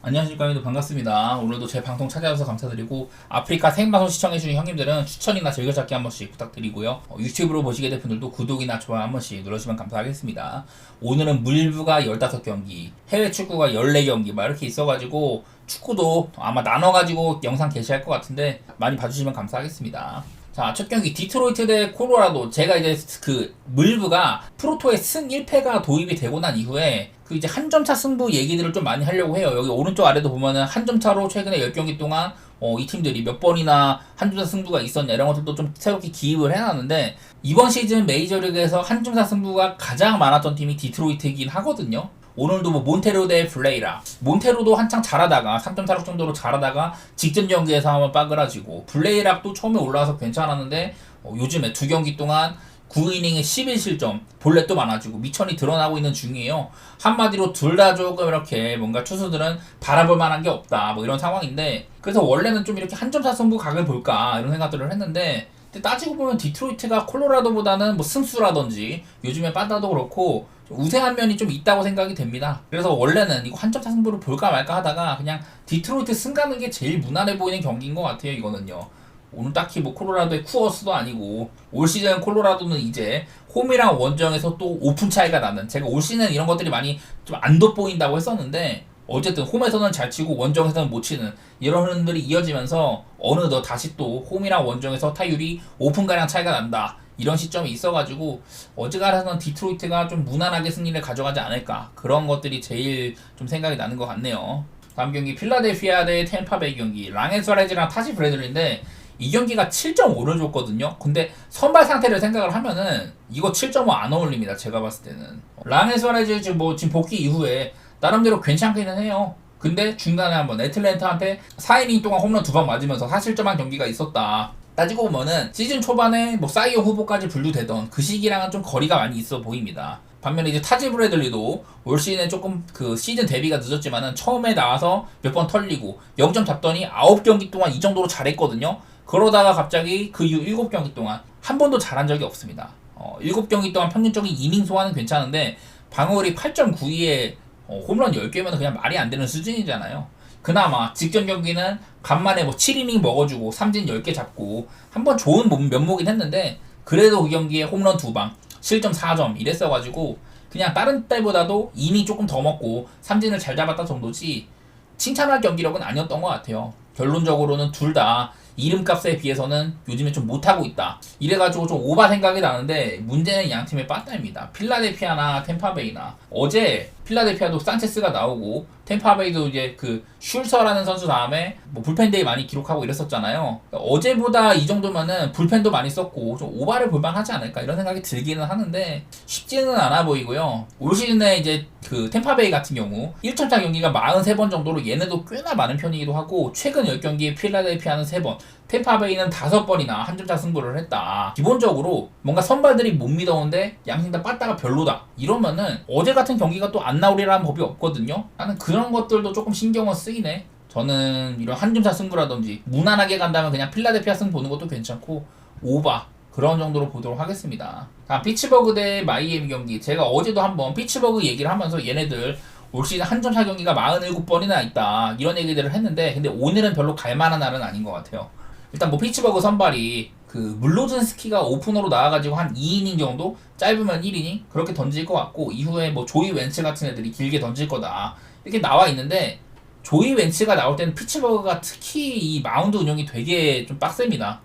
안녕하십니까. 반갑습니다. 오늘도 제 방송 찾아와서 감사드리고 아프리카 생방송 시청해주신 형님들은 추천이나 즐겨찾기 한 번씩 부탁드리고요. 유튜브로 보시게 될 분들도 구독이나 좋아요 한 번씩 눌러주시면 감사하겠습니다. 오늘은 물부가 15경기, 해외 축구가 14경기 막 이렇게 있어가지고 축구도 아마 나눠가지고 영상 게시할 것 같은데 많이 봐주시면 감사하겠습니다. 자, 첫 경기 디트로이트 대 콜로라도. 제가 이제 그 물부가 프로토의 승 1패가 도입이 되고 난 이후에 그 이제 한 점차 승부 얘기들을 좀 많이 하려고 해요. 여기 오른쪽 아래도 보면은 한 점차로 최근에 10경기 동안 이 팀들이 몇 번이나 한 점차 승부가 있었냐 이런 것들도 좀 새롭게 기입을 해놨는데, 이번 시즌 메이저리그에서 한 점차 승부가 가장 많았던 팀이 디트로이트이긴 하거든요. 오늘도 뭐 몬테로 대 블레이라. 몬테로도 한창 잘하다가 3.46 정도로 잘하다가 직전 경기에서 한번 빠그라지고, 블레이락도 처음에 올라와서 괜찮았는데 요즘에 두 경기 동안 9이닝에 11실점, 볼넷도 많아지고 미천이 드러나고 있는 중이에요. 한마디로 둘 다 조금 이렇게 뭔가 투수들은 바라볼 만한 게 없다 뭐 이런 상황인데, 그래서 원래는 좀 이렇게 한 점차 승부 각을 볼까 이런 생각들을 했는데, 근데 따지고 보면 디트로이트가 콜로라도보다는 뭐 승수라든지 요즘에 빠다도 그렇고 우세한 면이 좀 있다고 생각이 됩니다. 그래서 원래는 이거 한 점차 승부를 볼까 말까 하다가 그냥 디트로이트 승 가는 게 제일 무난해 보이는 경기인 것 같아요. 이거는요. 오늘 딱히 뭐 콜로라도의 쿠어스도 아니고, 올 시즌 콜로라도는 이제 홈이랑 원정에서 또 오픈 차이가 나는, 제가 올 시즌 이런 것들이 많이 좀 안 돋보인다고 했었는데 어쨌든 홈에서는 잘 치고 원정에서는 못 치는 이런 흐름들이 이어지면서 어느덧 다시 또 홈이랑 원정에서 타율이 오픈가량 차이가 난다 이런 시점이 있어가지고 어지간해서는 디트로이트가 좀 무난하게 승리를 가져가지 않을까, 그런 것들이 제일 좀 생각이 나는 것 같네요. 다음 경기 필라델피아 대 템파베이 경기. 랑앤스와레즈랑 타지 브래들리인데 이 경기가 7.5를 줬거든요. 근데 선발 상태를 생각을 하면은 이거 7.5 안 어울립니다. 제가 봤을 때는 랑앤스와레즈 지금 복귀 이후에 나름대로 괜찮기는 해요. 근데 중간에 한번 애틀랜타한테 4이닝 동안 홈런 2방 맞으면서 사실점한 경기가 있었다. 따지고 보면은 시즌 초반에 뭐 사이어 후보까지 분류되던 그 시기랑은 좀 거리가 많이 있어 보입니다. 반면에 이제 타지 브래들리도 올 시즌에 조금 그 시즌 데뷔가 늦었지만은 처음에 나와서 몇 번 털리고 0점 잡더니 9경기 동안 이 정도로 잘했거든요. 그러다가 갑자기 그 이후 7경기 동안 한 번도 잘한 적이 없습니다. 7경기 동안 평균적인 이닝 소화는 괜찮은데 방어율이 8.92에 홈런 10개면 그냥 말이 안 되는 수준이잖아요. 그나마 직전 경기는 간만에 뭐 7이닝 먹어주고 삼진 10개 잡고 한번 좋은 면모긴 했는데, 그래도 그 경기에 홈런 2방, 실점 4점 이랬어가지고 그냥 다른 때보다도 이닝 조금 더 먹고 삼진을 잘 잡았다 정도지 칭찬할 경기력은 아니었던 것 같아요. 결론적으로는 둘 다 이름값에 비해서는 요즘에 좀 못하고 있다 이래가지고 좀 오바 생각이 나는데, 문제는 양팀의 빠따입니다. 필라델피아나 템파베이나. 어제 필라델피아도 산체스가 나오고 템파베이도 이제 그 슐서라는 선수 다음에 뭐 불펜데이 많이 기록하고 이랬었잖아요. 그러니까 어제보다 이 정도면은 불펜도 많이 썼고 좀 오바를 볼만 하지 않을까 이런 생각이 들기는 하는데 쉽지는 않아 보이고요. 올 시즌에 이제 그 템파베이 같은 경우 1점차 경기가 43번 정도로 얘네도 꽤나 많은 편이기도 하고, 최근 10경기에 필라델피아는 3번, 템파베이는 5번이나 한 점차 승부를 했다. 기본적으로 뭔가 선발들이 못 믿어오는데 양팀 다 빠따가 별로다 이러면은 어제 같은 경기가 또 안 나오리라는 법이 없거든요. 나는 그런 것들도 조금 신경을 쓰이네. 저는 이런 한 점차 승부라든지 무난하게 간다면 그냥 필라델피아 승 보는 것도 괜찮고 오바 그런 정도로 보도록 하겠습니다. 자, 피츠버그 대 마이애미 경기. 제가 어제도 한번 피츠버그 얘기를 하면서 얘네들 올 시즌 한 점차 경기가 47번이나 있다 이런 얘기들을 했는데, 근데 오늘은 별로 갈만한 날은 아닌 것 같아요. 일단 뭐 피츠버그 선발이 그 물로즌스키가 오프너로 나와가지고 한 2이닝 정도, 짧으면 1이닝 그렇게 던질 것 같고, 이후에 뭐 조이 웬츠 같은 애들이 길게 던질 거다 이렇게 나와 있는데, 조이 웬츠가 나올 때는 피츠버그가 특히 이 마운드 운영이 되게 좀 빡셉니다.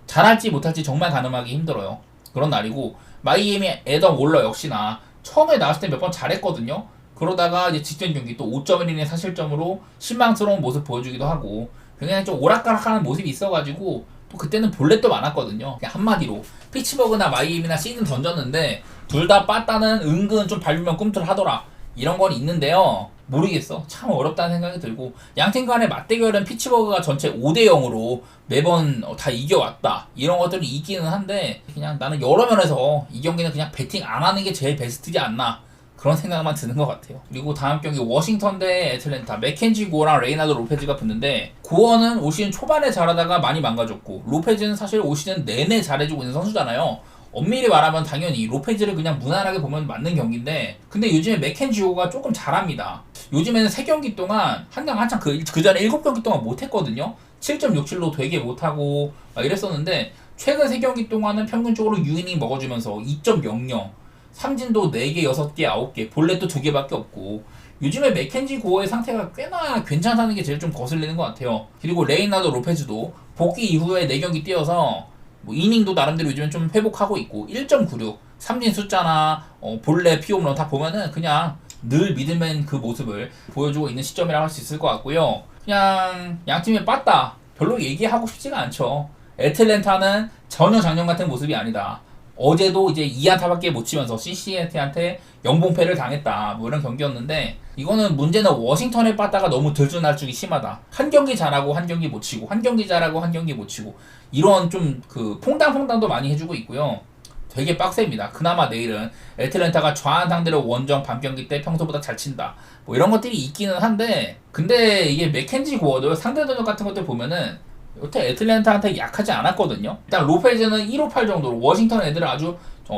잘할지 못할지 정말 가늠하기 힘들어요. 그런 날이고, 마이애미 애덤 올러 역시나 처음에 나왔을 때 몇 번 잘했거든요. 그러다가 이제 직전 경기 또 5.1이닝의 사실점으로 실망스러운 모습 보여주기도 하고 그냥 좀 오락가락하는 모습이 있어가지고, 또 그때는 볼넷도 많았거든요. 그냥 한마디로 피츠버그나 마이애미나 시즌 던졌는데 둘 다 빠따는 은근 좀 밟으면 꿈틀하더라 이런 건 있는데요. 모르겠어. 참 어렵다는 생각이 들고, 양팀 간의 맞대결은 피츠버그가 전체 5대0으로 매번 다 이겨왔다 이런 것들이 있기는 한데, 그냥 나는 여러 면에서 이 경기는 그냥 배팅 안 하는 게 제일 베스트지 않나 그런 생각만 드는 것 같아요. 그리고 다음 경기 워싱턴 대 애틀랜타. 맥켄지 고어랑 레이나드 로페즈가 붙는데, 고어는 올 시즌 초반에 잘하다가 많이 망가졌고 로페즈는 사실 올 시즌 내내 잘해주고 있는 선수잖아요. 엄밀히 말하면 당연히 로페즈를 그냥 무난하게 보면 맞는 경기인데, 근데 요즘에 맥켄지오가 조금 잘합니다. 요즘에는 3경기 동안 한창 그 전에 7경기 동안 못했거든요. 7.67로 되게 못하고 막 이랬었는데 최근 3경기 동안은 평균적으로 6이닝 먹어주면서 2.00 삼진도 4개, 6개, 9개 볼넷도 2개밖에 없고 요즘에 맥켄지 고어의 상태가 꽤나 괜찮다는 게 제일 좀 거슬리는 것 같아요. 그리고 레이나도 로페즈도 복귀 이후에 4경기 뛰어서 뭐 이닝도 나름대로 요즘엔 좀 회복하고 있고 1.96 삼진 숫자나 볼넷 피홈런 다 보면은 그냥 늘 미들맨 그 모습을 보여주고 있는 시점이라고 할 수 있을 것 같고요. 그냥 양팀의 빠따 별로 얘기하고 싶지가 않죠. 애틀랜타는 전혀 작년 같은 모습이 아니다. 어제도 이제 2안타밖에 못 치면서 CC한테 영봉패를 당했다. 뭐 이런 경기였는데 이거는 문제는 워싱턴의 빠따가 너무 들쭉날쭉이 심하다. 한 경기 잘하고 한 경기 못 치고 한 경기 잘하고 한 경기 못 치고 이런 좀 그 퐁당퐁당도 많이 해주고 있고요. 되게 빡셉니다. 그나마 내일은 애틀랜타가 좌한 상대로 원정 밤경기 때 평소보다 잘 친다. 뭐 이런 것들이 있기는 한데 근데 이게 맥켄지 고어도 상대 전적 같은 것들 보면은 여태 애틀랜타한테 약하지 않았거든요. 일단 로페즈는 158 정도로 워싱턴 애들을 아주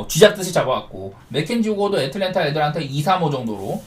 쥐잡듯이 잡아왔고 맥켄지 고어도 애틀랜타 애들한테 235 정도로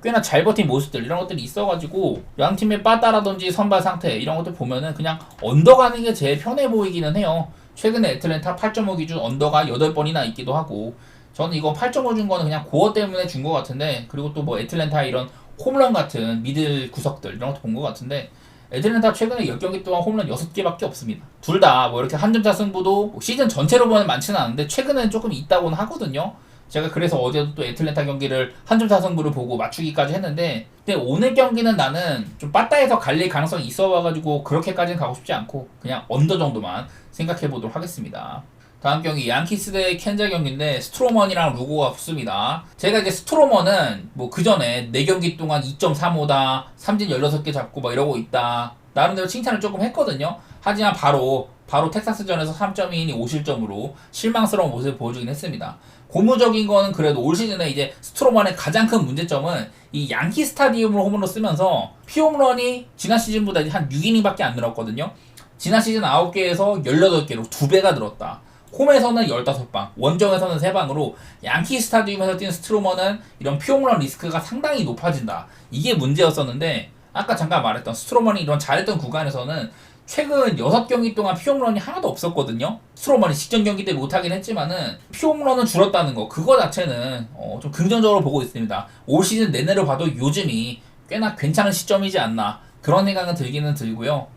꽤나 잘 버틴 모습들 이런 것들이 있어가지고 양 팀의 빠따라든지 선발 상태 이런 것들 보면은 그냥 언더가는 게 제일 편해 보이기는 해요. 최근에 애틀랜타 8.5 기준 언더가 8번이나 있기도 하고 저는 이거 8.5 준 거는 그냥 고어 때문에 준 것 같은데 그리고 또 뭐 애틀랜타 이런 홈런 같은 미들 구석들 이런 것도 본 것 같은데 애틀랜타 최근에 10경기 동안 홈런 6개밖에 없습니다. 둘 다 뭐 이렇게 한 점차 승부도 뭐 시즌 전체로 보면 많지는 않은데 최근에는 조금 있다고는 하거든요. 제가 그래서 어제도 또 애틀랜타 경기를 한 점차 승부를 보고 맞추기까지 했는데 근데 오늘 경기는 나는 좀 빠따에서 갈릴 가능성이 있어 와가지고 그렇게까지는 가고 싶지 않고 그냥 언더 정도만 생각해 보도록 하겠습니다. 다음 경기 양키스 대 캔자 경기인데 스트로먼이랑 루고가 붙습니다. 제가 이제 스트로먼은 뭐 그 전에 4경기 동안 2.35다 삼진 16개 잡고 막 이러고 있다 나름대로 칭찬을 조금 했거든요. 하지만 바로 텍사스전에서 3.2이닝 5실점으로 실망스러운 모습을 보여주긴 했습니다. 고무적인 거는 그래도 올 시즌에 이제 스트로먼의 가장 큰 문제점은 이 양키 스타디움을 홈으로 쓰면서 피홈런이 지난 시즌보다 한 6이닝밖에 안 늘었거든요. 지난 시즌 9개에서 18개로 2배가 늘었다. 홈에서는 15방, 원정에서는 3방으로 양키 스타디움에서 뛰는 스트로먼은 이런 피홈런 리스크가 상당히 높아진다. 이게 문제였었는데 아까 잠깐 말했던 스트로먼이 이런 잘했던 구간에서는 최근 6경기 동안 피홈런이 하나도 없었거든요. 스트로먼이 직전 경기 때 못하긴 했지만은 피홈런은 줄었다는 거 그거 자체는 좀 긍정적으로 보고 있습니다. 올 시즌 내내로 봐도 요즘이 꽤나 괜찮은 시점이지 않나 그런 생각은 들기는 들고요.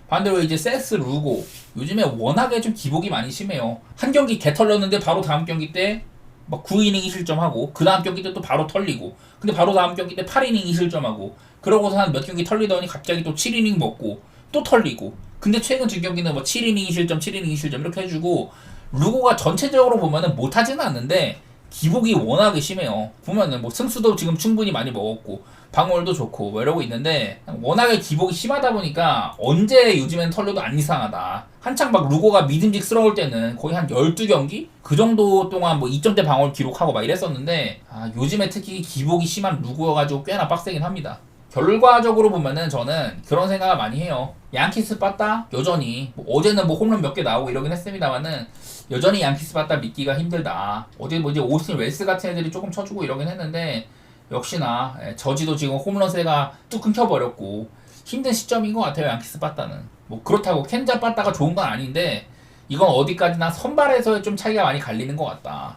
반대로 이제 세스 루고 요즘에 워낙에 좀 기복이 많이 심해요. 한 경기 개 털렸는데 바로 다음 경기 때 막 9이닝 2실점하고 그 다음 경기 때 또 바로 털리고 근데 바로 다음 경기 때 8이닝 2실점하고 그러고서 한 몇 경기 털리더니 갑자기 또 7이닝 먹고 또 털리고 근데 최근 두 경기는 뭐 7이닝 2실점 7이닝 2실점 이렇게 해주고 루고가 전체적으로 보면은 못하지는 않는데 기복이 워낙에 심해요. 보면은 뭐 승수도 지금 충분히 많이 먹었고 방어율도 좋고 뭐 이러고 있는데 워낙에 기복이 심하다 보니까 언제 요즘엔 털려도 안 이상하다. 한창 막 루고가 믿음직스러울 때는 거의 한 12경기? 그 정도 동안 뭐 2점대 방어를 기록하고 막 이랬었는데 요즘에 특히 기복이 심한 루고여가지고 꽤나 빡세긴 합니다. 결과적으로 보면은 저는 그런 생각을 많이 해요. 양키스 빠따 여전히 뭐 어제는 뭐 홈런 몇 개 나오고 이러긴 했습니다만은 여전히 양키스 빠따 믿기가 힘들다. 어제 뭐 이제 오스틴 웰스 같은 애들이 조금 쳐주고 이러긴 했는데 역시나 저지도 지금 홈런세가 뚝 끊겨버렸고 힘든 시점인 것 같아요. 양키스 빠따는 뭐 그렇다고 켄자 빠따가 좋은 건 아닌데 이건 어디까지나 선발에서의 좀 차이가 많이 갈리는 것 같다.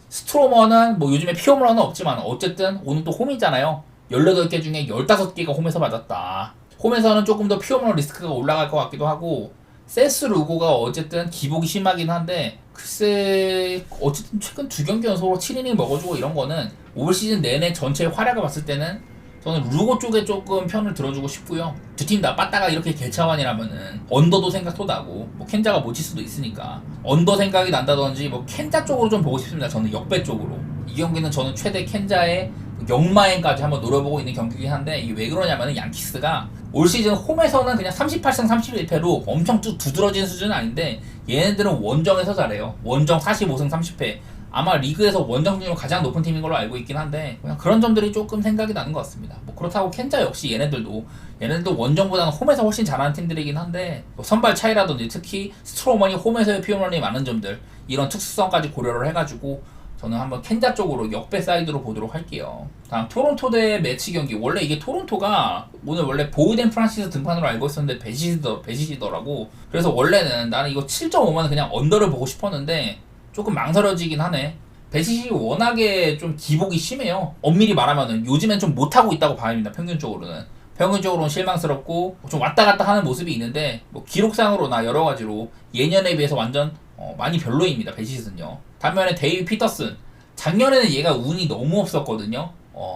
스트로머는 뭐 요즘에 피홈런은 없지만 어쨌든 오늘 또 홈이잖아요. 18개 중에 15개가 홈에서 맞았다. 홈에서는 조금 더 피홈런 리스크가 올라갈 것 같기도 하고 세스 루고가 어쨌든 기복이 심하긴 한데 글쎄 어쨌든 최근 2경기 연속으로 7이닝 먹어주고 이런 거는 올 시즌 내내 전체 활약을 봤을 때는 저는 루고 쪽에 조금 편을 들어주고 싶고요. 두 팀 다 빠따가 이렇게 개차반이라면은 언더도 생각도 나고 뭐 켄자가 못 칠 수도 있으니까 언더 생각이 난다든지 뭐 켄자 쪽으로 좀 보고 싶습니다. 저는 역배 쪽으로. 이 경기는 저는 최대 켄자의 역마행까지 한번 노려보고 있는 경기이긴 한데 이게 왜 그러냐면은 양키스가 올 시즌 홈에서는 그냥 38승 31패로 엄청 두드러진 수준은 아닌데 얘네들은 원정에서 잘해요. 원정 45승 30패. 아마 리그에서 원정 승률 가장 높은 팀인 걸로 알고 있긴 한데 그냥 그런 점들이 조금 생각이 나는 것 같습니다. 뭐 그렇다고 켄자 역시 얘네들도 원정보다는 홈에서 훨씬 잘하는 팀들이긴 한데 뭐 선발 차이라든지 특히 스트로먼이 홈에서의 피홈런이 많은 점들 이런 특수성까지 고려를 해가지고 저는 한번 캔자 쪽으로 역배 사이드로 보도록 할게요. 다음 토론토 대 매치 경기. 원래 이게 토론토가 오늘 원래 보우덴 프란시스 등판으로 알고 있었는데 배시시더라고. 그래서 원래는 나는 이거 7.5만 그냥 언더를 보고 싶었는데 조금 망설여지긴 하네. 배시시 워낙에 좀 기복이 심해요. 엄밀히 말하면은 요즘엔 좀 못하고 있다고 봐야 합니다. 평균적으로는 실망스럽고 좀 왔다 갔다 하는 모습이 있는데 뭐 기록상으로나 여러 가지로 예년에 비해서 완전 많이 별로입니다. 배시즌요. 반면에 데이비 피터슨 작년에는 얘가 운이 너무 없었거든요.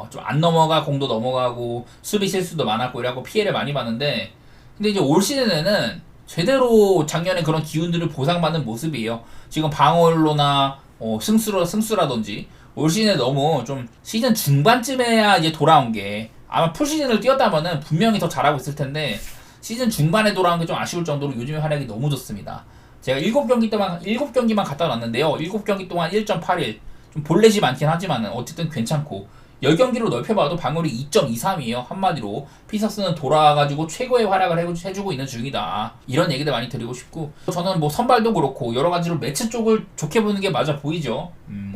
좀 안 넘어가 공도 넘어가고 수비 실수도 많았고 이래갖고 피해를 많이 봤는데 근데 이제 올 시즌에는 제대로 작년에 그런 기운들을 보상받는 모습이에요. 지금 방어율로나 승수라든지 올 시즌에 너무 좀 시즌 중반쯤에야 이제 돌아온 게 아마 풀시즌을 뛰었다면은 분명히 더 잘하고 있을 텐데 시즌 중반에 돌아온 게 좀 아쉬울 정도로 요즘의 활약이 너무 좋습니다. 제가 7경기만 갔다 놨는데요. 7경기 동안 1.81. 좀 볼넷이 많긴 하지만은 어쨌든 괜찮고 10경기로 넓혀봐도 방어율이 2.23이에요. 한마디로 피서스는 돌아와가지고 최고의 활약을 해주고 있는 중이다. 이런 얘기들 많이 드리고 싶고 저는 뭐 선발도 그렇고 여러 가지로 매치 쪽을 좋게 보는 게 맞아 보이죠.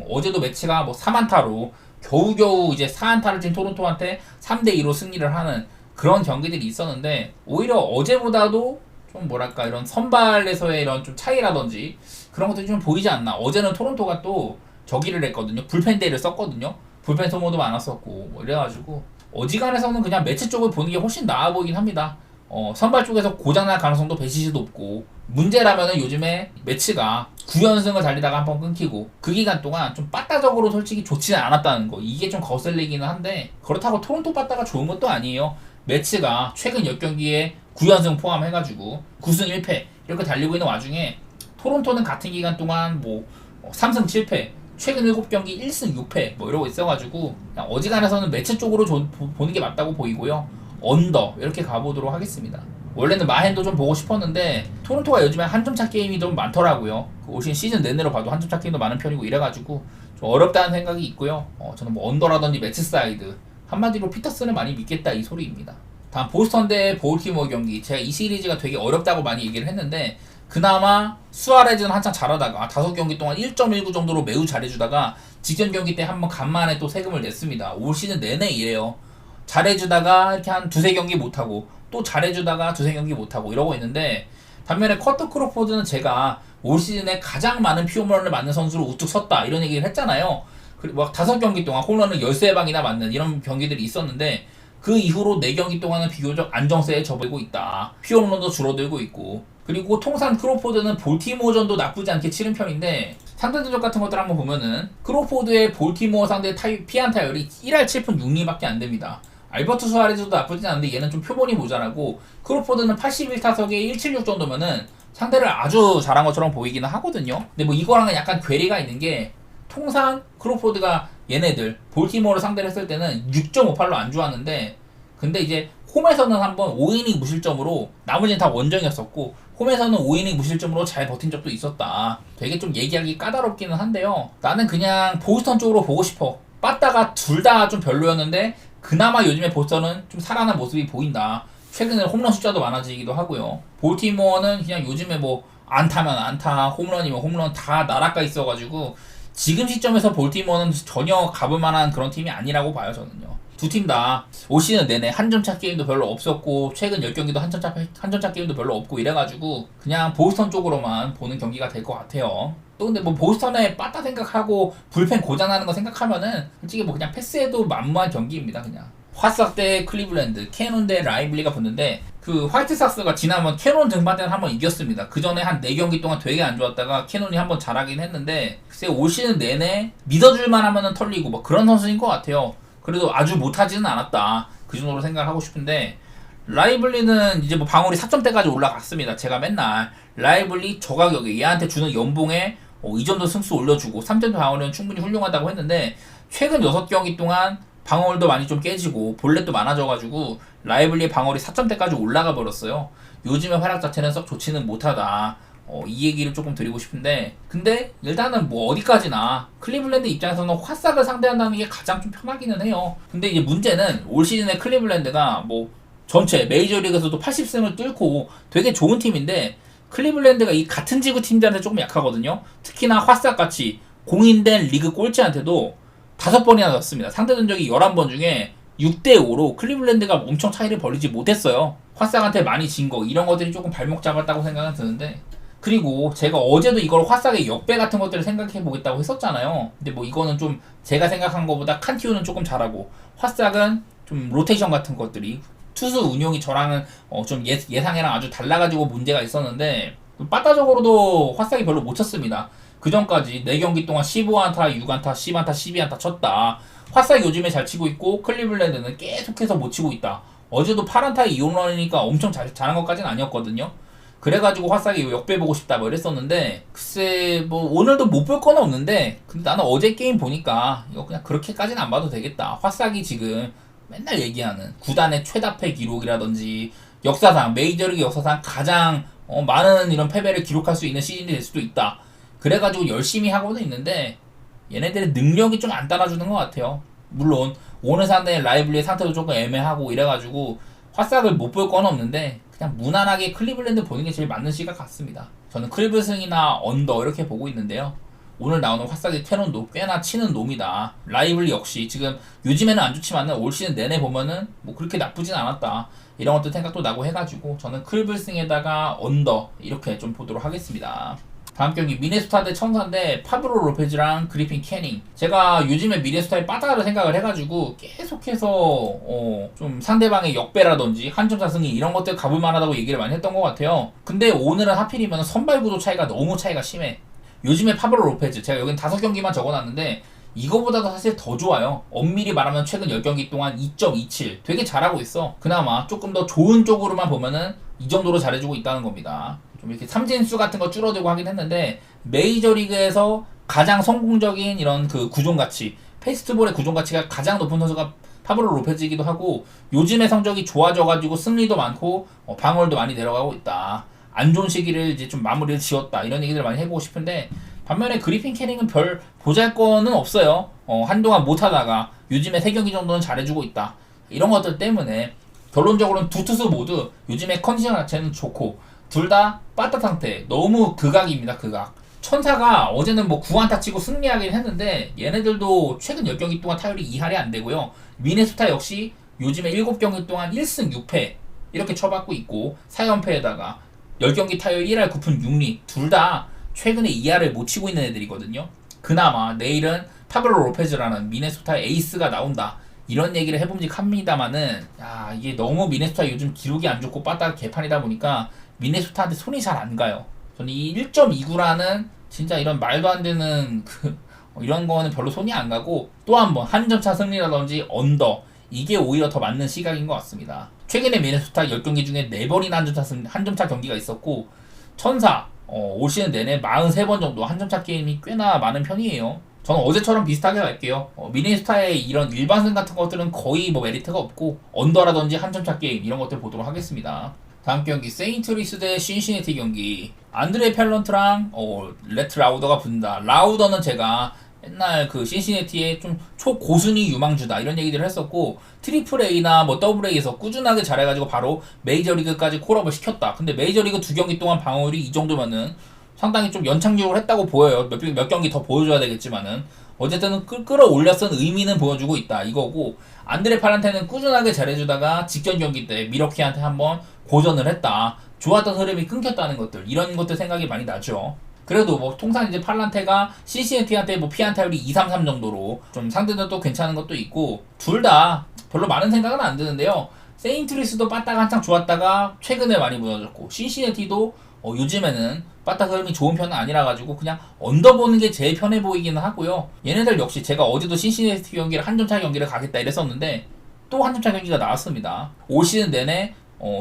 어제도 매치가 뭐 4안타로 겨우겨우 이제 4안타를 친 토론토한테 3대2로 승리를 하는 그런 경기들이 있었는데 오히려 어제보다도 좀 뭐랄까 이런 선발에서의 이런 좀 차이라든지 그런 것들이 좀 보이지 않나. 어제는 토론토가 또 저기를 했거든요. 불펜 데이를 썼거든요. 불펜 소모도 많았었고 뭐 이래가지고 어지간해서는 그냥 매치 쪽을 보는 게 훨씬 나아 보이긴 합니다. 선발 쪽에서 고장날 가능성도 배시시도 없고 문제라면은 요즘에 매치가 9연승을 달리다가 한번 끊기고 그 기간 동안 좀 빠따적으로 솔직히 좋지는 않았다는 거 이게 좀 거슬리기는 한데 그렇다고 토론토 빠따가 좋은 것도 아니에요. 매치가 최근 10경기에 9연승 포함해가지고 9승 1패 이렇게 달리고 있는 와중에 토론토는 같은 기간 동안 뭐 3승 7패 최근 7경기 1승 6패 뭐 이러고 있어가지고 그냥 어지간해서는 매치 쪽으로 보는 게 맞다고 보이고요. 언더 이렇게 가보도록 하겠습니다. 원래는 마헨도 좀 보고 싶었는데 토론토가 요즘에 한 점 차 게임이 좀 많더라고요. 올 시즌 내내로 봐도 한 점 차 게임도 많은 편이고 이래가지고 좀 어렵다는 생각이 있고요. 저는 뭐 언더라든지 매치 사이드 한마디로 피터슨을 많이 믿겠다 이 소리입니다. 다음 보스턴 대 볼티모어 경기. 제가 이 시리즈가 되게 어렵다고 많이 얘기를 했는데 그나마 수아레즈는 한창 잘하다가 5경기 동안 1.19 정도로 매우 잘해주다가 직전 경기 때 한번 간만에 또 세금을 냈습니다. 올 시즌 내내 이래요. 잘해주다가 이렇게 한 2-3경기 못하고 또 잘해주다가 2-3경기 못하고 이러고 있는데 반면에 커트 크로포드는 제가 올 시즌에 가장 많은 피홈런을 맞는 선수로 우뚝 섰다 이런 얘기를 했잖아요. 그리고 막 5경기 동안 홈런을 13방이나 맞는 이런 경기들이 있었는데 그 이후로 4경기 동안은 비교적 안정세에 접어들고 있다. 피홈런도 줄어들고 있고 그리고 통산 크로포드는 볼티모어전도 나쁘지 않게 치른 편인데 상대 누적 같은 것들 한번 보면은 크로포드의 볼티모어 상대 피안 타율이 1할 7푼 6리밖에 안 됩니다. 알버트 수아레즈도 나쁘진 않은데 얘는 좀 표본이 모자라고 크로포드는 81타석에 176 정도면은 상대를 아주 잘한 것처럼 보이기는 하거든요. 근데 뭐 이거랑은 약간 괴리가 있는 게 통상 크로포드가 얘네들 볼티모어를 상대를 했을 때는 6.58로 안 좋았는데 근데 이제 홈에서는 한번 5이닝 무실점으로 나머지는 다 원정이었었고 홈에서는 5이닝 무실점으로 잘 버틴 적도 있었다. 되게 좀 얘기하기 까다롭기는 한데요. 나는 그냥 보스턴 쪽으로 보고 싶어. 빠따가 둘 다 좀 별로였는데 그나마 요즘에 보스턴은 좀 살아난 모습이 보인다. 최근에 홈런 숫자도 많아지기도 하고요. 볼티모어는 그냥 요즘에 뭐 안타면 안타, 홈런이면 홈런 다 날아가 있어가지고 지금 시점에서 볼티모어는 전혀 가볼 만한 그런 팀이 아니라고 봐요, 저는요. 두 팀 다 올 시즌 내내 한 점 차 게임도 별로 없었고 최근 10경기도 한 점 차 게임도 별로 없고 이래가지고 그냥 보스턴 쪽으로만 보는 경기가 될 것 같아요. 또 근데 뭐 보스턴에 빠따 생각하고 불펜 고장나는 거 생각하면은 솔직히 뭐 그냥 패스해도 만무한 경기입니다. 그냥 화삭 대 클리블랜드, 캐논 대 라이블리가 붙는데 그 화이트삭스가 지난번 캐논 등판 때는 한번 이겼습니다. 그 전에 한 4경기 동안 되게 안 좋았다가 캐논이 한번 잘하긴 했는데 글쎄 올 시즌 내내 믿어줄만 하면은 털리고 뭐 그런 선수인 것 같아요. 그래도 아주 못하지는 않았다. 그 정도로 생각을 하고 싶은데 라이블리는 이제 뭐 방울이 4점대까지 올라갔습니다. 제가 맨날 라이블리 저 가격에 얘한테 주는 연봉에 이 정도 승수 올려주고 3점대 방울은 충분히 훌륭하다고 했는데 최근 6경기 동안 방어율도 많이 좀 깨지고 볼넷도 많아져가지고 라이블리의 방어율이 4점대까지 올라가 버렸어요. 요즘의 활약 자체는 썩 좋지는 못하다. 이 얘기를 조금 드리고 싶은데 근데 일단은 뭐 어디까지나 클리블랜드 입장에서는 화싹을 상대한다는 게 가장 좀 편하기는 해요. 근데 이제 문제는 올 시즌에 클리블랜드가 뭐 전체 메이저리그에서도 80승을 뚫고 되게 좋은 팀인데 클리블랜드가 이 같은 지구 팀들한테 조금 약하거든요. 특히나 화싹같이 공인된 리그 꼴찌한테도 5번이나 졌습니다. 상대 전적이 11번 중에 6대5로 클리블랜드가 엄청 차이를 벌리지 못했어요. 화싹한테 많이 진 거 이런 것들이 조금 발목 잡았다고 생각은 드는데, 그리고 제가 어제도 이걸 화싹의 역배 같은 것들을 생각해 보겠다고 했었잖아요. 근데 뭐 이거는 좀 제가 생각한 것보다 칸티오는 조금 잘하고 화싹은 좀 로테이션 같은 것들이 투수 운용이 저랑은 좀 예상이랑 아주 달라가지고 문제가 있었는데, 빠따적으로도 화싹이 별로 못 쳤습니다. 그 전까지 4경기 동안 15안타, 6안타, 10안타, 12안타 쳤다. 화싹이 요즘에 잘 치고 있고 클리블랜드는 계속해서 못 치고 있다. 어제도 8안타에 2홈런이니까 엄청 잘한 것까지는 아니었거든요. 그래가지고 화싹이 역배 보고 싶다 뭐 이랬었는데, 글쎄 뭐 오늘도 못 볼 건 없는데, 근데 나는 어제 게임 보니까 이거 그냥 그렇게까지는 안 봐도 되겠다. 화싹이 지금 맨날 얘기하는 구단의 최다패 기록이라든지 역사상 메이저리그 역사상 가장 많은 이런 패배를 기록할 수 있는 시즌이 될 수도 있다. 그래가지고 열심히 하고는 있는데 얘네들의 능력이 좀 안 따라주는 것 같아요. 물론 오늘 상대의 라이블리의 상태도 조금 애매하고 이래가지고 화싹을 못 볼 건 없는데, 그냥 무난하게 클리블랜드 보는 게 제일 맞는 시각 같습니다. 저는 클리블승이나 언더 이렇게 보고 있는데요. 오늘 나오는 화싹의 캐논도 꽤나 치는 놈이다. 라이블리 역시 지금 요즘에는 안 좋지만은 올 시즌 내내 보면은 뭐 그렇게 나쁘진 않았다. 이런 것도 생각도 나고 해가지고 저는 클리블승에다가 언더 이렇게 좀 보도록 하겠습니다. 다음 경기 미네소타 대 청사인데 파브로 로페즈랑 그리핀 캐닝. 제가 요즘에 미네소타의 빠따를 생각을 해가지고 계속해서 좀 상대방의 역배라든지 한점차 승리 이런 것들 가볼 만하다고 얘기를 많이 했던 것 같아요. 근데 오늘은 하필이면 선발 구도 차이가 너무 차이가 심해. 요즘에 파브로 로페즈, 제가 여긴 5경기만 적어놨는데 이거보다도 사실 더 좋아요. 엄밀히 말하면 최근 10경기 동안 2.27 되게 잘하고 있어. 그나마 조금 더 좋은 쪽으로만 보면은 이 정도로 잘해주고 있다는 겁니다. 좀 이렇게 삼진수 같은 거 줄어들고 하긴 했는데, 메이저리그에서 가장 성공적인 이런 그 구종가치, 페스트볼의 구종가치가 가장 높은 선수가 파브로 로페즈이기도 하고, 요즘의 성적이 좋아져가지고 승리도 많고 방어율도 많이 내려가고 있다. 안 좋은 시기를 이제 좀 마무리를 지었다. 이런 얘기들을 많이 해보고 싶은데, 반면에 그리핀 캐닝은 별 보잘거는 없어요. 한동안 못하다가 요즘에 3경기 정도는 잘해주고 있다. 이런 것들 때문에 결론적으로는 두 투수 모두 요즘에 컨디션 자체는 좋고 둘 다 빠따 상태, 너무 극악입니다. 극악. 천사가 어제는 뭐 9안타 치고 승리하긴 했는데 얘네들도 최근 10경기 동안 타율이 2할이 안 되고요. 미네소타 역시 요즘에 7경기 동안 1승 6패 이렇게 쳐받고 있고 4연패에다가 10경기 타율 1할 9푼 6리, 둘 다 최근에 2할을 못 치고 있는 애들이거든요. 그나마 내일은 파블로 로페즈라는 미네소타의 에이스가 나온다. 이런 얘기를 해봄직합니다만은, 이게 너무 미네소타 요즘 기록이 안 좋고 빠따 개판이다 보니까 미네소타한테 손이 잘 안 가요. 저는 이 1.29라는 진짜 이런 말도 안 되는 이런 거는 별로 손이 안 가고, 또 한 번 한 점차 승리라든지 언더, 이게 오히려 더 맞는 시각인 것 같습니다. 최근에 미네소타 10경기 중에 4번이나 한점차 경기가 있었고, 천사 올 시즌 내내 43번 정도 한점차 게임이 꽤나 많은 편이에요. 저는 어제처럼 비슷하게 갈게요. 미네소타의 이런 일반승 같은 것들은 거의 뭐 메리트가 없고 언더라든지 한점차 게임 이런 것들 보도록 하겠습니다. 다음 경기 세인트루이스 대 신시내티 경기. 안드레 펠런트랑 레트 라우더가 붙는다. 라우더는 제가 옛날 그 신시내티의 좀 초고순위 유망주다 이런 얘기들을 했었고, 트리플 A나 뭐 더블 A에서 꾸준하게 잘해가지고 바로 메이저리그까지 콜업을 시켰다. 근데 메이저리그 2경기 동안 방어율이 이 정도면은 상당히 좀 연착륙을 했다고 보여요. 몇 경기 더 보여줘야 되겠지만은 어쨌든 끌어올렸은 의미는 보여주고 있다 이거고, 안드레 팔란테는 꾸준하게 잘해주다가 직전 경기 때 미러키한테 한번 고전을 했다. 좋았던 흐름이 끊겼다는 것들, 이런 것들 생각이 많이 나죠. 그래도 뭐 통상 이제 팔란테가 신시내티한테 뭐 피안타율이 2-3 정도로 좀 상대는 또 괜찮은 것도 있고, 둘 다 별로 많은 생각은 안 드는데요. 세인트루이스도 빠따가 한창 좋았다가 최근에 많이 무너졌고, 신시내티도 요즘에는 빠따 흐름이 좋은 편은 아니라 가지고 그냥 언더 보는 게 제일 편해 보이기는 하고요. 얘네들 역시 제가 어제도 신시내티 경기를 한 점차 경기를 가겠다 이랬었는데 또 한 점차 경기가 나왔습니다. 올 시즌 내내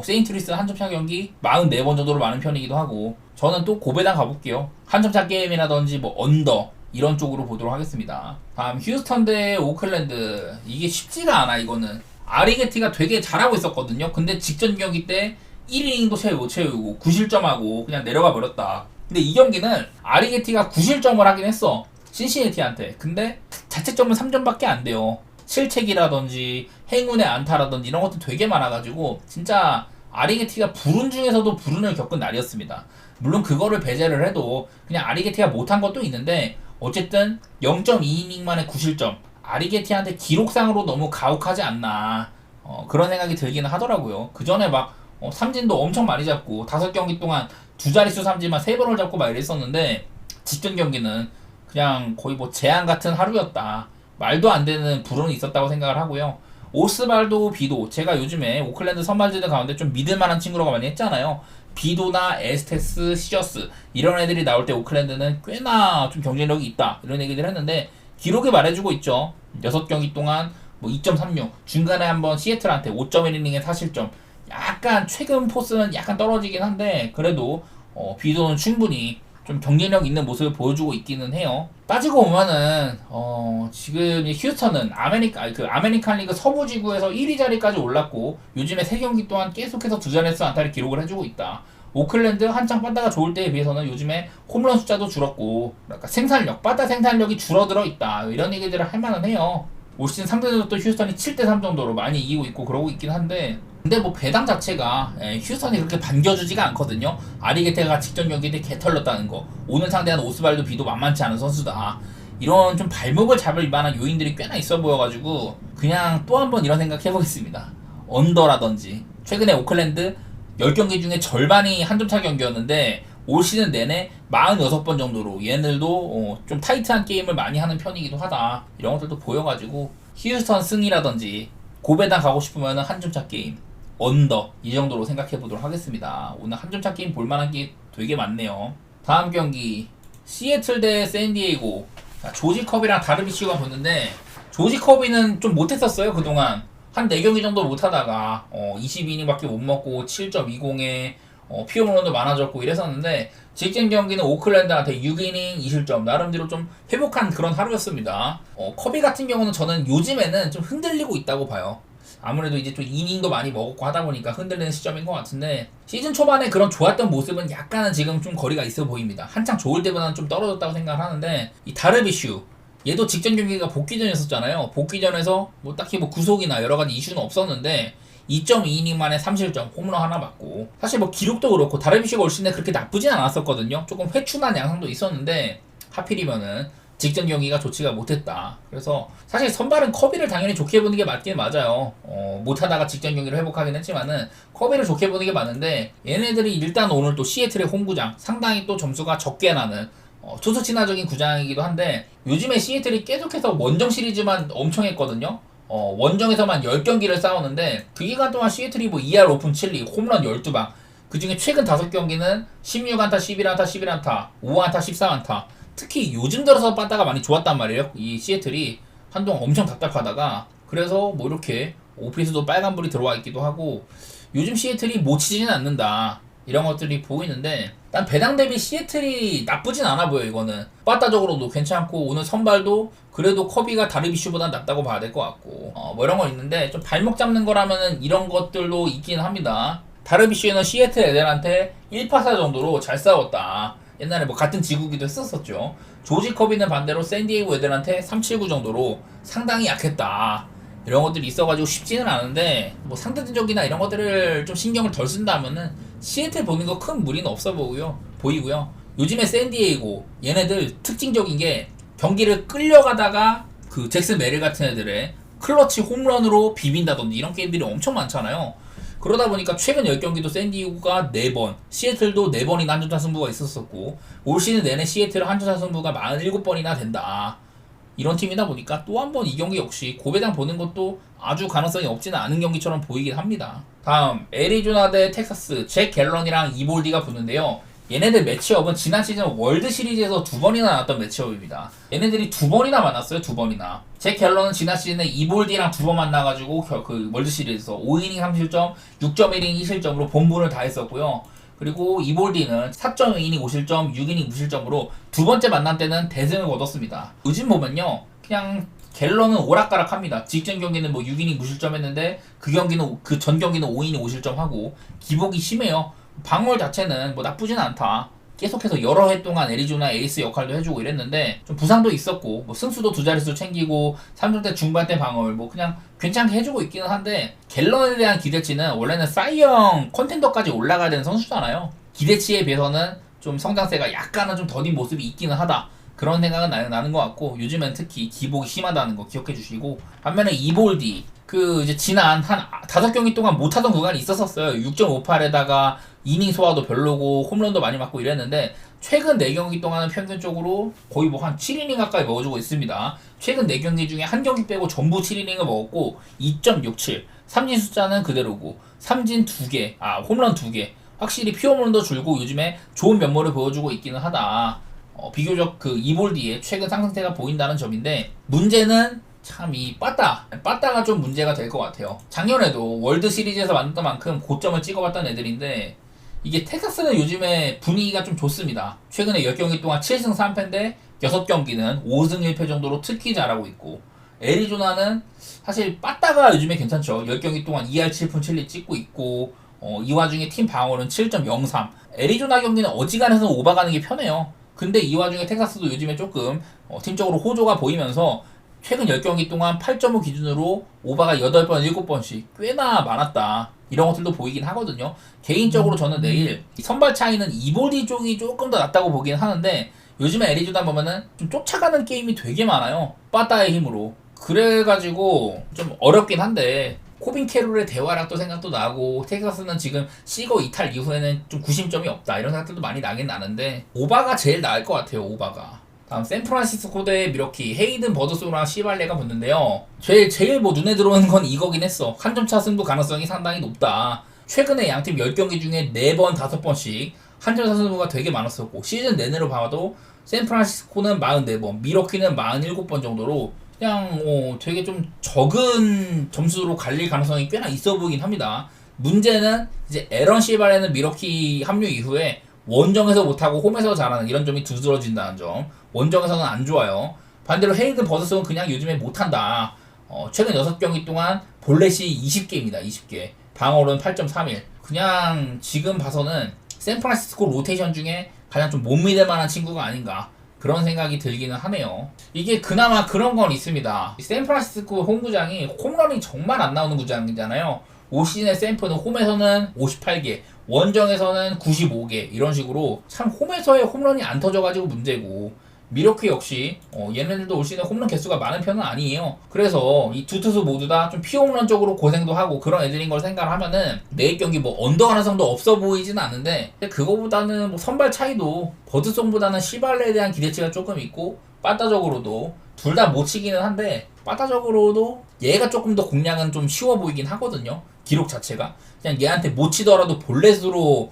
세인트루이스 한 점차 경기 44번 정도로 많은 편이기도 하고, 저는 또 고배당 가볼게요. 한 점차 게임이라든지 뭐 언더 이런 쪽으로 보도록 하겠습니다. 다음 휴스턴 대 오클랜드. 이게 쉽지가 않아. 이거는 아리게티가 되게 잘하고 있었거든요. 근데 직전 경기 때 1이닝도 못 채우고 9실점하고 그냥 내려가 버렸다. 근데 이 경기는 아리게티가 9실점을 하긴 했어, 신시내티한테. 근데 자책점은 3점밖에 안 돼요. 실책이라든지 행운의 안타라든지 이런 것도 되게 많아가지고 진짜 아리게티가 불운 중에서도 불운을 겪은 날이었습니다. 물론 그거를 배제를 해도 그냥 아리게티가 못한 것도 있는데 어쨌든 0.2이닝 만에 9실점. 아리게티한테 기록상으로 너무 가혹하지 않나. 그런 생각이 들기는 하더라고요. 그 전에 막 삼진도 엄청 많이 잡고 5경기 동안 두 자릿수 삼진만 3번을 잡고 막 이랬었는데 직전 경기는 그냥 거의 뭐 재앙 같은 하루였다. 말도 안 되는 불운이 있었다고 생각을 하고요. 오스발도 비도 제가 요즘에 오클랜드 선발진들 가운데 좀 믿을만한 친구라고 많이 했잖아요. 비도나 에스테스, 시저스 이런 애들이 나올 때 오클랜드는 꽤나 좀 경쟁력이 있다 이런 얘기를 했는데 기록이 말해주고 있죠. 6경기 동안 뭐 2.36 중간에 한번 시애틀한테 5.1이닝에 4실점. 약간 최근 포스는 약간 떨어지긴 한데 그래도 비도는 충분히 좀 경쟁력 있는 모습을 보여주고 있기는 해요. 따지고 보면은 지금 휴스턴은 아메리칸 리그 서부 지구에서 1위 자리까지 올랐고 요즘에 3경기 동안 계속해서 두 자릿수 안타를 기록을 해주고 있다. 오클랜드 한창 빠따가 좋을 때에 비해서는 요즘에 홈런 숫자도 줄었고 그러니까 빠따 생산력이 줄어들어 있다. 이런 얘기들을 할 만은 해요. 올 시즌 상대적으로 휴스턴이 7대3 정도로 많이 이기고 있고 그러고 있긴 한데 근데 뭐 배당 자체가 휴스턴이 그렇게 반겨주지가 않거든요. 아리게테가 직전 경기 때 개털렸다는 거, 오늘 상대한 오스발도 비도 만만치 않은 선수다, 이런 좀 발목을 잡을 만한 요인들이 꽤나 있어 보여가지고 그냥 또 한번 이런 생각 해보겠습니다. 언더라든지 최근에 오클랜드 10경기 중에 절반이 한 점차 경기였는데 올 시즌 내내 46번 정도로 얘네들도 좀 타이트한 게임을 많이 하는 편이기도 하다, 이런 것들도 보여가지고 휴스턴 승이라든지 고배당 가고 싶으면 한 점차 게임 언더 이 정도로 생각해 보도록 하겠습니다. 오늘 한 점차 게임 볼만한 게 되게 많네요. 다음 경기 시애틀 대 샌디에이고. 조지 커비랑 다르비슈가 붙는데 조지 커비는 좀 못했었어요. 그동안 한 4경기 정도 못하다가 22이닝밖에 못 먹고 7.20에 피홈런도 많아졌고 이랬었는데 직전 경기는 오클랜드한테 6이닝 2실점 나름대로 좀 회복한 그런 하루였습니다. 커비 같은 경우는 저는 요즘에는 좀 흔들리고 있다고 봐요. 아무래도 이제 좀 이닝도 많이 먹었고 하다 보니까 흔들리는 시점인 것 같은데 시즌 초반에 그런 좋았던 모습은 약간은 지금 좀 거리가 있어 보입니다. 한창 좋을 때보다는 좀 떨어졌다고 생각을 하는데 이 다르비슈 얘도 직전 경기가 복귀전이었었잖아요. 복귀전에서 뭐 딱히 뭐 구속이나 여러 가지 이슈는 없었는데 2.2이닝 만에 3실점 홈런 하나 맞고 사실 뭐 기록도 그렇고 다르비슈가 올 시즌에 그렇게 나쁘진 않았었거든요. 조금 회춘한 양상도 있었는데 하필이면은 직전 경기가 좋지가 못했다. 그래서 사실 선발은 커비를 당연히 좋게 보는 게 맞긴 맞아요. 못하다가 직전 경기를 회복하긴 했지만은 커비를 좋게 보는 게 맞는데 얘네들이 일단 오늘 또 시애틀의 홈구장 상당히 또 점수가 적게 나는 투수 친화적인 구장이기도 한데 요즘에 시애틀이 계속해서 원정 시리즈만 엄청 했거든요. 원정에서만 10경기를 싸우는데 그 기간 동안 시애틀이 뭐 2할 오픈 7리 홈런 12방 그 중에 최근 5경기는 16안타 11안타 11안타 5안타 14안타 특히 요즘 들어서 빠따가 많이 좋았단 말이에요. 이 시애틀이 한동안 엄청 답답하다가 그래서 뭐 이렇게 오피스도 빨간불이 들어와 있기도 하고 요즘 시애틀이 못 치지는 않는다 이런 것들이 보이는데 난 배당 대비 시애틀이 나쁘진 않아 보여. 이거는 빠따적으로도 괜찮고 오늘 선발도 그래도 커비가 다르비슈보다 낫다고 봐야 될 것 같고 뭐 이런 거 있는데 좀 발목 잡는 거라면은 이런 것들도 있긴 합니다. 다르비슈는 시애틀 애들한테 1파사 정도로 잘 싸웠다. 옛날에 뭐 같은 지구기도 했었었죠. 조지 커비는 반대로 샌디에이고 애들한테 379 정도로 상당히 약했다. 이런 것들이 있어가지고 쉽지는 않은데 뭐 상대적이나 이런 것들을 좀 신경을 덜 쓴다면은 시애틀 보는 거 큰 무리는 없어 보이고요. 요즘에 샌디에이고 얘네들 특징적인 게 경기를 끌려가다가 그 잭슨 메릴 같은 애들의 클러치 홈런으로 비빈다든지 이런 게임들이 엄청 많잖아요. 그러다 보니까 최근 10경기도 샌디에이고가 4번, 시애틀도 4번이나 한점차 승부가 있었었고 올 시즌 내내 시애틀은 한점차 승부가 47번이나 된다. 이런 팀이다 보니까 또 한 번 이 경기 역시 고배당 보는 것도 아주 가능성이 없지는 않은 경기처럼 보이긴 합니다. 다음 애리조나 대 텍사스 잭 갤런이랑 이볼디가 붙는데요. 얘네들 매치업은 지난 시즌 월드 시리즈에서 2번이나 나왔던 매치업입니다. 얘네들이 2번이나 만났어요. 2번이나. 잭 갤런은 지난 시즌에 이볼디랑 2번 만나가지고 그 월드 시리즈에서 5이닝 3실점 6.1이닝 2실점으로 본분을 다 했었고요. 그리고 이볼디는 4.2이닝 5실점 6이닝 무실점으로 두 번째 만남 때는 대승을 거뒀습니다. 요즘 보면요 그냥 갤런은 오락가락합니다. 직전 경기는 뭐 6이닝 무실점 했는데 그 전 경기는 5이닝 5실점 하고 기복이 심해요. 방울 자체는 뭐 나쁘진 않다. 계속해서 여러 해 동안 애리조나 에이스 역할도 해주고 이랬는데 좀 부상도 있었고 뭐 승수도 두 자릿수 챙기고 3점대 중반대 방울 뭐 그냥 괜찮게 해주고 있기는 한데 갤런에 대한 기대치는 원래는 사이영 컨텐더까지 올라가야 되는 선수잖아요. 기대치에 비해서는 좀 성장세가 약간은 좀 더딘 모습이 있기는 하다. 그런 생각은 나는 것 같고, 요즘엔 특히 기복이 심하다는 거 기억해 주시고, 반면에 이볼디 그 이제 지난 한 5경기 동안 못하던 구간이 있었어요. 6.58에다가 이닝 소화도 별로고 홈런도 많이 맞고 이랬는데, 최근 4경기 동안은 평균적으로 거의 뭐 한 7이닝 가까이 먹어주고 있습니다. 최근 4경기 중에 한 경기 빼고 전부 7이닝을 먹었고 2.67, 삼진 숫자는 그대로고 삼진 2개, 홈런 2개, 확실히 피홈런도 줄고 요즘에 좋은 면모를 보여주고 있기는 하다. 비교적 그 이볼디의 최근 상승세가 보인다는 점인데, 문제는 참 이 빠따가 좀 문제가 될 것 같아요. 작년에도 월드 시리즈에서 만났던 만큼 고점을 찍어봤던 애들인데, 이게 텍사스는 요즘에 분위기가 좀 좋습니다. 최근에 10경기 동안 7승 3패인데 6경기는 5승 1패 정도로 특히 잘하고 있고, 애리조나는 사실 빠따가 요즘에 괜찮죠. 10경기 동안 2할 7푼 7리 찍고 있고, 이 와중에 팀 방어는 7.03. 애리조나 경기는 어지간해서 오버가는 게 편해요. 근데 이 와중에 텍사스도 요즘에 조금 팀적으로 호조가 보이면서 최근 10경기 동안 8.5 기준으로 오버가 8번, 7번씩 꽤나 많았다. 이런 것들도 보이긴 하거든요. 개인적으로 저는 내일 선발 차이는 이볼디 쪽이 조금 더 낫다고 보긴 하는데, 요즘에 애리조나 보면은 좀 쫓아가는 게임이 되게 많아요. 빠따의 힘으로. 그래가지고 좀 어렵긴 한데, 코빈 캐롤의 대화락도 생각도 나고, 텍사스는 지금 시거 이탈 이후에는 좀 구심점이 없다 이런 생각들도 많이 나긴 나는데, 오바가 제일 나을 것 같아요. 오바가. 다음 샌프란시스코 대 미러키, 헤이든 버드소랑 시발레가 붙는데요. 제일 뭐 눈에 들어오는 건 이거긴 했어. 한 점 차 승부 가능성이 상당히 높다. 최근에 양팀 10경기 중에 4번, 5번씩 한 점 차 승부가 되게 많았었고, 시즌 내내로 봐도 샌프란시스코는 44번, 미러키는 47번 정도로 그냥 되게 좀 적은 점수로 갈릴 가능성이 꽤나 있어 보이긴 합니다. 문제는 이제 에런 시발레는 미러키 합류 이후에 원정에서 못하고 홈에서 잘하는 이런 점이 두드러진다는 점. 원정에서는 안 좋아요. 반대로 헤이든 버드스는 그냥 요즘에 못한다. 최근 6경기 동안 볼넷이 20개입니다. 20개. 방어로는 8.31. 그냥 지금 봐서는 샌프란시스코 로테이션 중에 가장 좀 못 믿을 만한 친구가 아닌가. 그런 생각이 들기는 하네요. 이게 그나마 그런 건 있습니다. 샌프란시스코 홈구장이 홈런이 정말 안 나오는 구장이잖아요. 올 시즌의 샌프는 홈에서는 58개, 원정에서는 95개 이런 식으로 참 홈에서의 홈런이 안 터져가지고 문제고, 미러키 역시 얘네들도 올 시즌에 홈런 개수가 많은 편은 아니에요. 그래서 이 두 투수 모두 다 좀 피홈런 쪽으로 고생도 하고 그런 애들인 걸 생각하면은 내일 경기 뭐 언더 가능성도 없어 보이진 않는데, 그거보다는 뭐 선발 차이도 버드송보다는 시발레에 대한 기대치가 조금 있고, 빠따적으로도 둘 다 못 치기는 한데, 빠따적으로도 얘가 조금 더 공략은 좀 쉬워 보이긴 하거든요. 기록 자체가 그냥 얘한테 못 치더라도 볼넷으로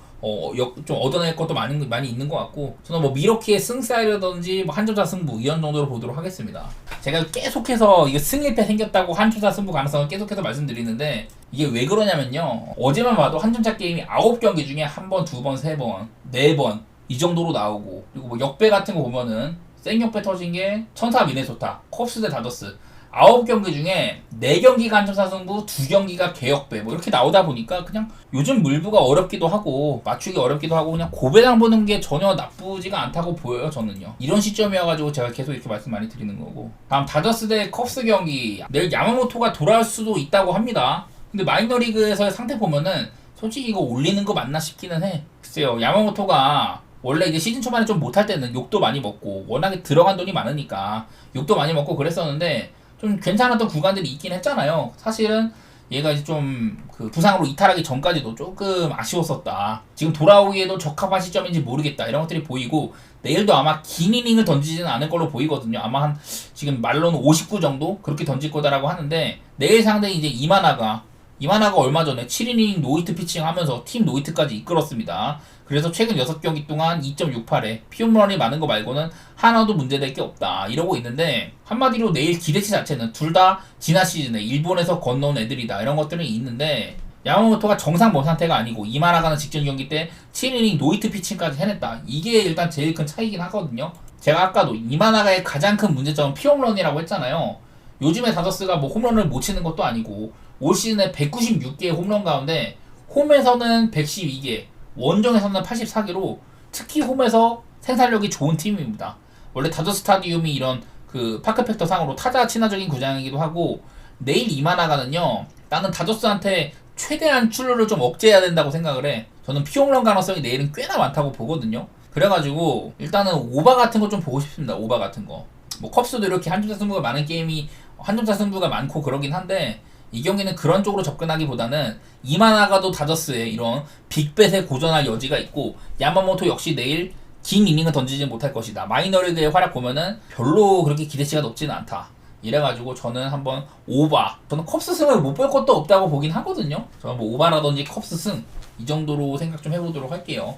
좀 얻어낼 것도 많이 있는 것 같고, 저는 뭐 미러키의 승사이라든지 뭐 한점차 승부 이런 정도로 보도록 하겠습니다. 제가 계속해서 이게 승일패 생겼다고 한점차 승부 가능성을 계속해서 말씀드리는데, 이게 왜 그러냐면요, 어제만 봐도 한점차 게임이 9경기 중에 1번, 2번, 3번, 4번 이 정도로 나오고, 그리고 뭐 역배 같은 거 보면은 생역배 터진 게 천사 미네소타, 컵스 대 다저스 9경기 중에 4경기가 한점차 승부, 2경기가 개역배 뭐 이렇게 나오다 보니까 그냥 요즘 물부가 어렵기도 하고 맞추기 어렵기도 하고 그냥 고배당 보는 게 전혀 나쁘지가 않다고 보여요. 저는요. 이런 시점이어가지고 제가 계속 이렇게 말씀 많이 드리는 거고, 다음 다저스 대 컵스 경기, 내일 야마모토가 돌아올 수도 있다고 합니다. 근데 마이너리그에서의 상태 보면은 솔직히 이거 올리는 거 맞나 싶기는 해. 글쎄요, 야마모토가 원래 이제 시즌 초반에 좀 못할 때는 욕도 많이 먹고 워낙에 들어간 돈이 많으니까 욕도 많이 먹고 그랬었는데, 좀 괜찮았던 구간들이 있긴 했잖아요. 사실은 얘가 이제 좀 그 부상으로 이탈하기 전까지도 조금 아쉬웠었다. 지금 돌아오기에도 적합한 시점인지 모르겠다. 이런 것들이 보이고, 내일도 아마 긴 이닝을 던지지는 않을 걸로 보이거든요. 아마 한 지금 말로는 59 정도 그렇게 던질 거다라고 하는데, 내일 상대는 이제 이마나가 얼마 전에 7이닝 노히트 피칭 하면서 팀 노히트까지 이끌었습니다. 그래서 최근 6경기 동안 2.68에 피홈런이 많은 거 말고는 하나도 문제될 게 없다 이러고 있는데, 한마디로 내일 기대치 자체는 둘 다 지난 시즌에 일본에서 건너온 애들이다 이런 것들은 있는데, 야마모토가 정상 몸 상태가 아니고 이마나가는 직전 경기 때 7이닝 노히트 피칭까지 해냈다. 이게 일단 제일 큰 차이긴 하거든요. 제가 아까도 이마나가의 가장 큰 문제점은 피홈런이라고 했잖아요. 요즘에 다저스가 뭐 홈런을 못 치는 것도 아니고, 올 시즌에 196개의 홈런 가운데 홈에서는 112개, 원정에서는 84개로 특히 홈에서 생산력이 좋은 팀입니다. 원래 다저 스타디움이 이런 그 파크 팩터 상으로 타자 친화적인 구장이기도 하고, 내일 이마나가는요, 나는 다저스한테 최대한 출루를 좀 억제해야 된다고 생각을 해. 저는 피홈런 가능성이 내일은 꽤나 많다고 보거든요. 그래가지고 일단은 오바 같은 거 좀 보고 싶습니다. 오바 같은 거. 뭐 컵스도 이렇게 한 점차 승부가 많은 게임이 한 점차 승부가 많고 그러긴 한데 이 경기는 그런 쪽으로 접근하기보다는 이마나가도 다저스의 이런 빅벳에 고전할 여지가 있고 야마모토 역시 내일 긴 이닝은 던지지 못할 것이다. 마이너리그의 활약 보면은 별로 그렇게 기대치가 높지는 않다. 이래가지고 저는 한번 오바. 저는 컵스 승을 못 볼 것도 없다고 보긴 하거든요. 저는 뭐 오바라든지 컵스 승 이 정도로 생각 좀 해보도록 할게요.